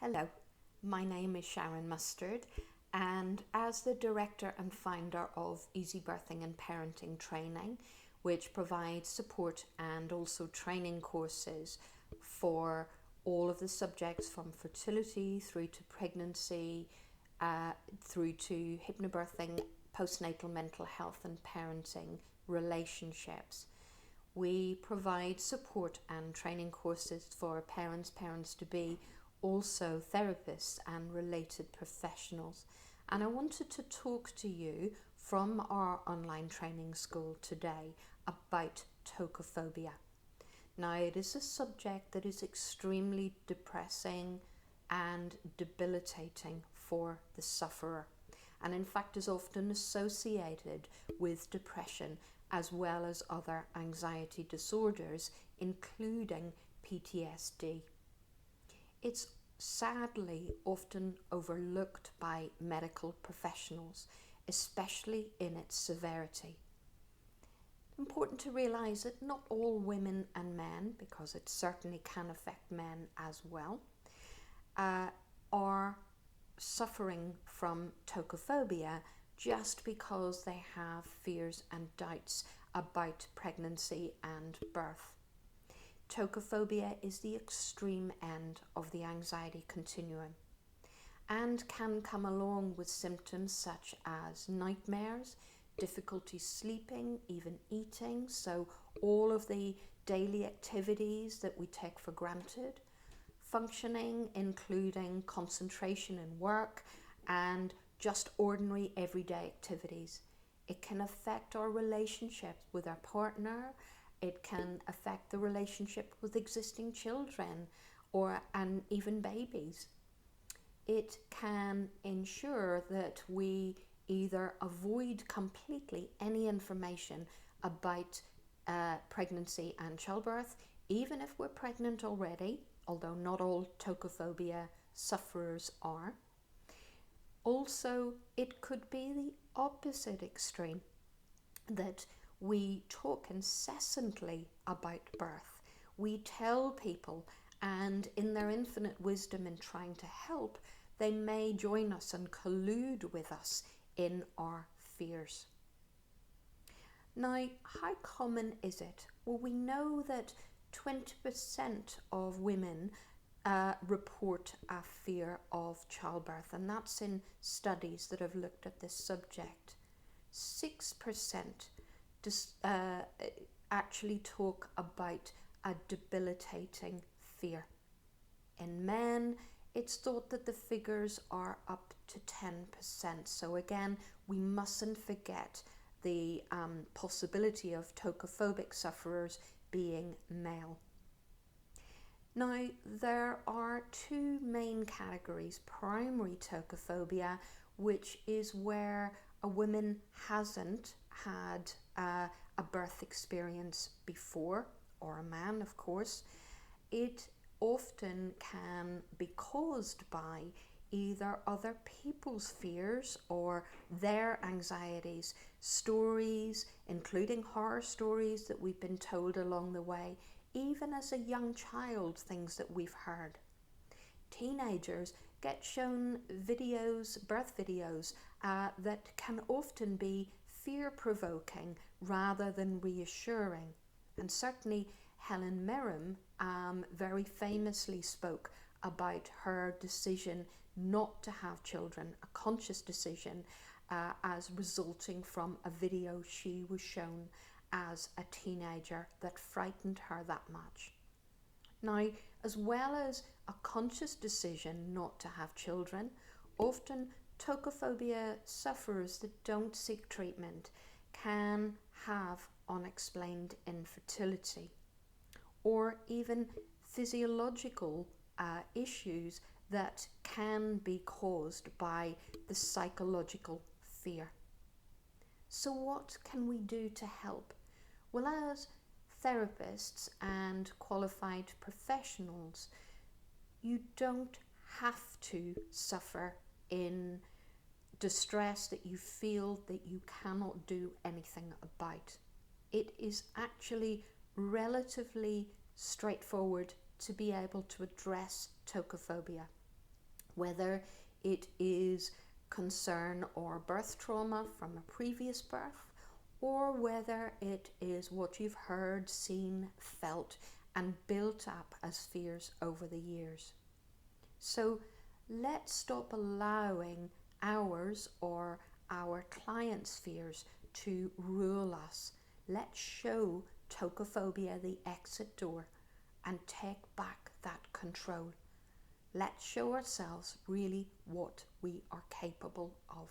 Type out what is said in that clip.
Hello, my name is Sharon Mustard, and as the director and founder of Easy Birthing and Parenting Training, which provides support and also training courses for all of the subjects from fertility through to pregnancy, through to hypnotherapy, postnatal mental health and parenting relationships. We provide support and training courses for parents to be, also therapists and related professionals. And I wanted to talk to you from our online training school today about tocophobia. Now, it is a subject that is extremely depressing and debilitating for the sufferer, and in fact is often associated with depression as well as other anxiety disorders, including PTSD. It's sadly often overlooked by medical professionals, especially in its severity. Important to realise that not all women and men, because it certainly can affect men as well, are suffering from tocophobia just because they have fears and doubts about pregnancy and birth. Tocophobia is the extreme end of the anxiety continuum and can come along with symptoms such as nightmares, difficulty sleeping, even eating, so all of the daily activities that we take for granted, functioning, including concentration in work and just ordinary everyday activities. It can affect our relationships with our partner. It can affect the relationship with existing children and even babies. It can ensure that we either avoid completely any information about pregnancy and childbirth, even if we're pregnant already, although not all tocophobia sufferers are. Also, it could be the opposite extreme, that we talk incessantly about birth. We tell people, and in their infinite wisdom in trying to help, they may join us and collude with us in our fears. Now, how common is it? Well, we know that 20% of women report a fear of childbirth, and that's in studies that have looked at this subject. 6% actually talk about a debilitating fear. In men, it's thought that the figures are up to 10%. So again, we mustn't forget the possibility of tocophobic sufferers being male. Now, there are two main categories. Primary tocophobia, which is where a woman hasn't had a birth experience before, or a man, of course. It often can be caused by either other people's fears or their anxieties, stories, including horror stories that we've been told along the way, even as a young child, things that we've heard. Teenagers get shown videos, birth videos, that can often be fear-provoking rather than reassuring. And certainly Helen Mirren very famously spoke about her decision not to have children, a conscious decision, as resulting from a video she was shown as a teenager that frightened her that much. Now, as well as a conscious decision not to have children, often tocophobia sufferers that don't seek treatment can have unexplained infertility or even physiological issues that can be caused by the psychological fear. So what can we do to help? Well, as therapists and qualified professionals, you don't have to suffer in distress that you feel that you cannot do anything about. It is actually relatively straightforward to be able to address tocophobia. whether it is concern or birth trauma from a previous birth, or whether it is what you've heard, seen, felt, and built up as fears over the years. So let's stop allowing ours or our clients' fears to rule us. Let's show tocophobia the exit door and take back that control. Let's show ourselves really what we are capable of.